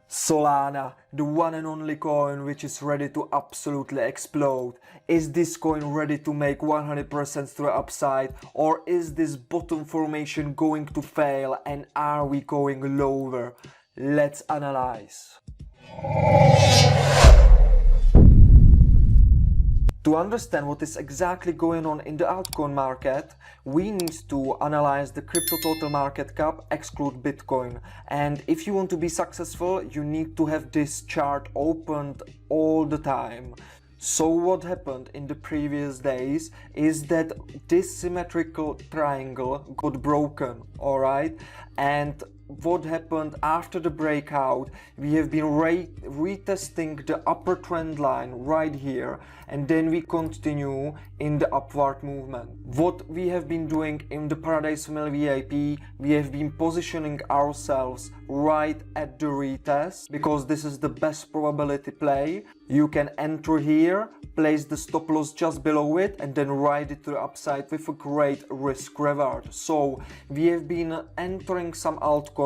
Solana, the one and only coin which is ready to absolutely explode. Is this coin ready to make 100% to the upside, or is this bottom formation going to fail and are we going lower? Let's analyze. To understand what is exactly going on in the altcoin market, we need to analyze the crypto total market cap exclude Bitcoin. And if you want to be successful, you need to have this chart opened all the time. So what happened in the previous days is that this symmetrical triangle got broken, alright? And what happened after the breakout, we have been retesting the upper trend line right here, and then we continue in the upward movement. What we have been doing in the Paradise Family VIP, we have been positioning ourselves right at the retest because this is the best probability play. You can enter here, place the stop loss just below it, and then ride it to the upside with a great risk reward. So we have been entering some altcoins.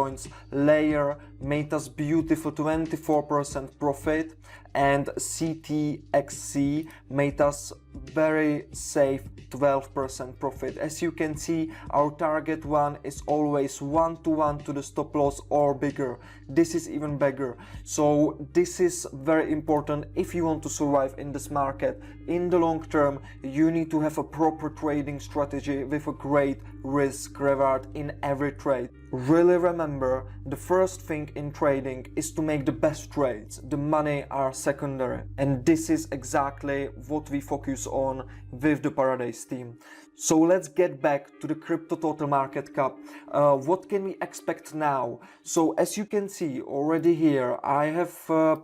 Layer made us beautiful 24% profit, and CTXC made us very safe 12% profit. As you can see, our target one is always 1-to-1 to the stop loss or bigger. This is even bigger. So this is very important if you want to survive in this market. In the long term, you need to have a proper trading strategy with a great risk reward in every trade. Really remember, the first thing in trading is to make the best trades. The money are secondary, and this is exactly what we focus on with the Paradise team. So let's get back to the crypto total market cap. What can we expect now? So as you can see already here, I have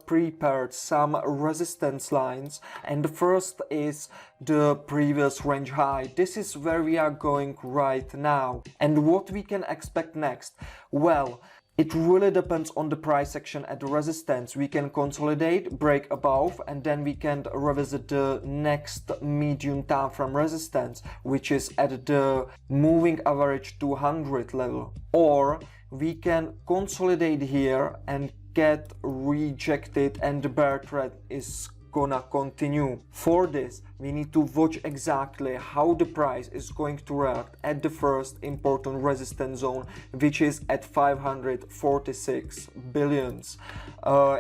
prepared some resistance lines, and the first is the previous range high. This is where we are going right now. And what we can expect next? Well, it really depends on the price action at the resistance. We can consolidate, break above, and then we can revisit the next medium time frame resistance, which is at the moving average 200 level. Or we can consolidate here and get rejected, and the bear trend is gonna continue. For this, we need to watch exactly how the price is going to react at the first important resistance zone, which is at 546 billions.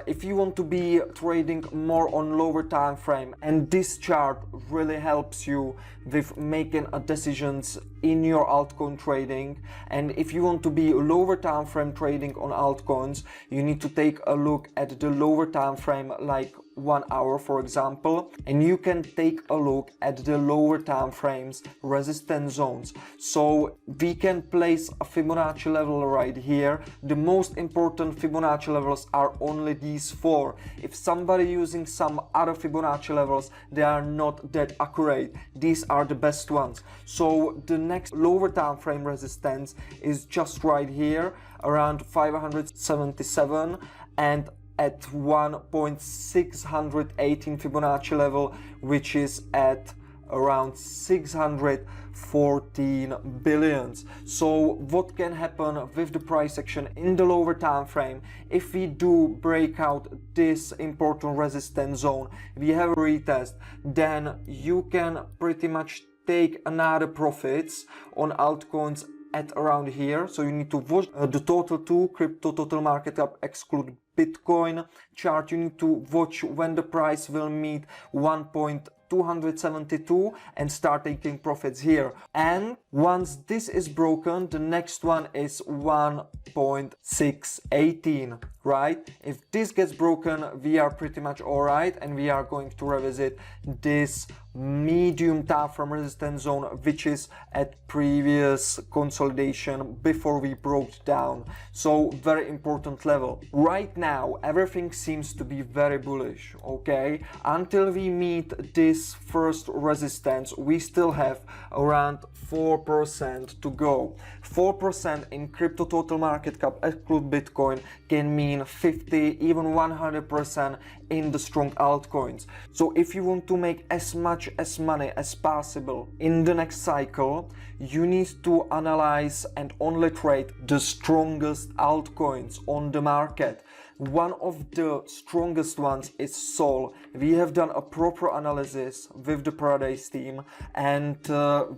If you want to be trading more on lower time frame, and this chart really helps you with making decisions in your altcoin trading, and if you want to be lower time frame trading on altcoins, you need to take a look at the lower time frame, like 1 hour for example, and you can take a look at the lower time frames resistance zones. So we can place a Fibonacci level right here. The most important Fibonacci levels are only these four. If somebody using some other Fibonacci levels, they are not that accurate. These are the best ones. So the next lower time frame resistance is just right here around 577, and at 1.618 Fibonacci level, which is at around 614 billions. So what can happen with the price action in the lower time frame? If we do break out this important resistance zone, we have a retest, then you can pretty much take another profits on altcoins at around here. So you need to watch the total 2 crypto total market cap exclude Bitcoin chart. You need to watch when the price will meet 1.272 and start taking profits here. And once this is broken, the next one is 1.618, right? If this gets broken, we are pretty much all right, and we are going to revisit this medium time frame resistance zone, which is at previous consolidation before we broke down. So very important level. Right now everything seems to be very bullish, okay? Until we meet this first resistance, we still have around 4% to go. 4% in crypto total market cap exclude Bitcoin can mean 50, even 100% in the strong altcoins. So if you want to make as much as money as possible in the next cycle, you need to analyze and only trade the strongest altcoins on the market. One of the strongest ones is Sol. We have done a proper analysis with the Paradise team, and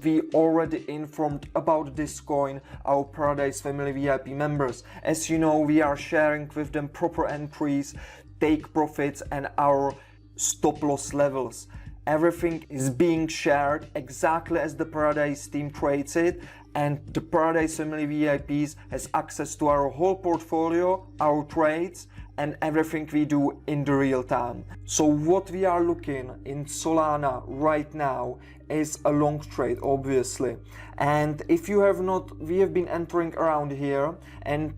we already informed about this coin our Paradise Family VIP members. As you know, we are sharing with them proper entries, take profits, and our stop loss levels. Everything is being shared exactly as the Paradise team trades it, and the Paradise Family VIPs has access to our whole portfolio, our trades, and everything we do in the real time. So what we are looking in Solana right now is a long trade, obviously. And if you have not, we have been entering around here, and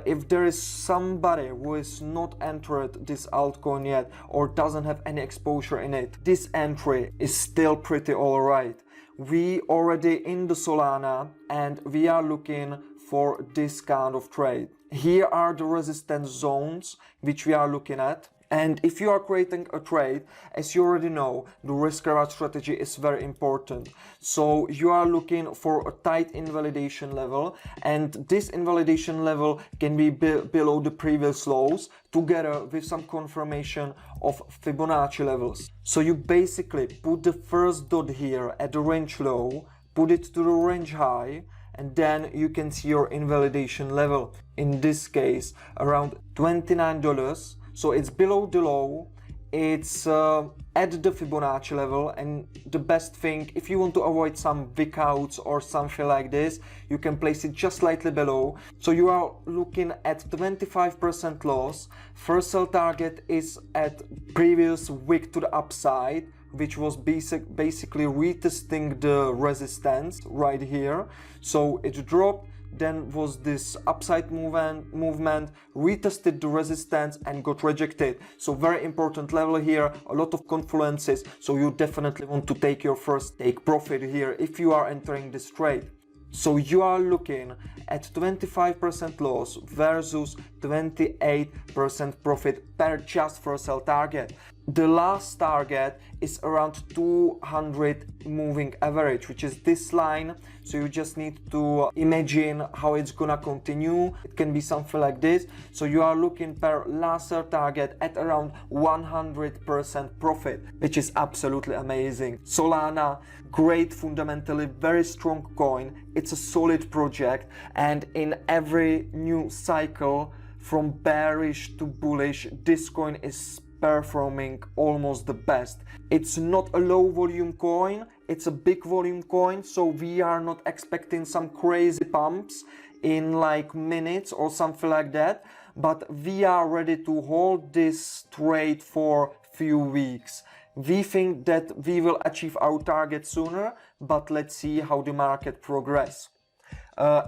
if there is somebody who is not entered this altcoin yet or doesn't have any exposure in it, this entry is still pretty alright. We already in the Solana, and we are looking for this kind of trade. Here are the resistance zones which we are looking at. And if you are creating a trade, as you already know, the risk reward strategy is very important. So you are looking for a tight invalidation level, and this invalidation level can be below the previous lows together with some confirmation of Fibonacci levels. So you basically put the first dot here at the range low, put it to the range high, and then you can see your invalidation level. In this case, around $29. So it's below the low, it's at the Fibonacci level, and the best thing, if you want to avoid some wick outs or something like this, you can place it just slightly below. So you are looking at 25% loss. First sell target is at previous wick to the upside, which was basically retesting the resistance right here. So it dropped, then was this upside movement, retested the resistance and got rejected. So very important level here, a lot of confluences. So you definitely want to take your first take profit here if you are entering this trade. So you are looking at 25% loss versus 28% profit per just first sell target. The last target is around 200 moving average, which is this line. So you just need to imagine how it's gonna continue. It can be something like this. So you are looking per last sell target at around 100% profit, which is absolutely amazing. Solana, great, fundamentally very strong coin. It's a solid project, and in every new cycle from bearish to bullish, this coin is performing almost the best. It's not a low volume coin, it's a big volume coin, so we are not expecting some crazy pumps in like minutes or something like that, but we are ready to hold this trade for few weeks. We think that we will achieve our target sooner, but let's see how the market progress.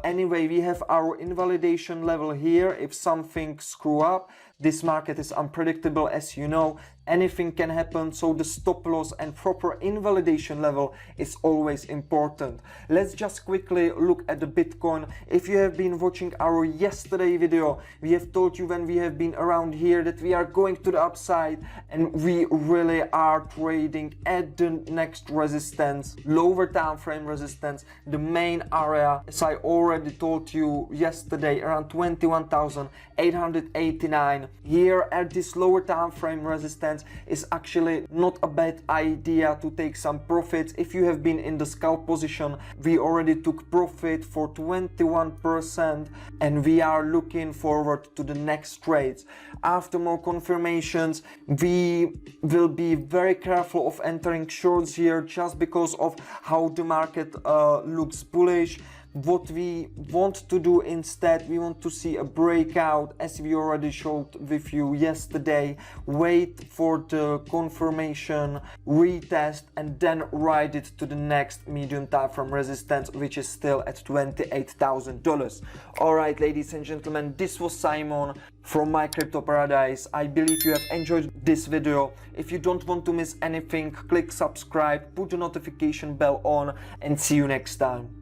Anyway, we have our invalidation level here. If something screw up, this market is unpredictable, as you know, anything can happen, so the stop loss and proper invalidation level is always important. Let's just quickly look at the Bitcoin. If you have been watching our yesterday video, we have told you when we have been around here that we are going to the upside, and we really are trading at the next resistance, lower time frame resistance, the main area, as I already told you yesterday, around 21,889. Here at this lower time frame resistance is actually not a bad idea to take some profits. If you have been in the scalp position, we already took profit for 21%, and we are looking forward to the next trades. After more confirmations, we will be very careful of entering shorts here just because of how the market looks bullish. What we want to do instead, we want to see a breakout, as we already showed with you yesterday. Wait for the confirmation, retest, and then ride it to the next medium time frame resistance, which is still at $28,000. Alright, ladies and gentlemen, this was Simon from My Crypto Paradise. I believe you have enjoyed this video. If you don't want to miss anything, click subscribe, put the notification bell on, and see you next time.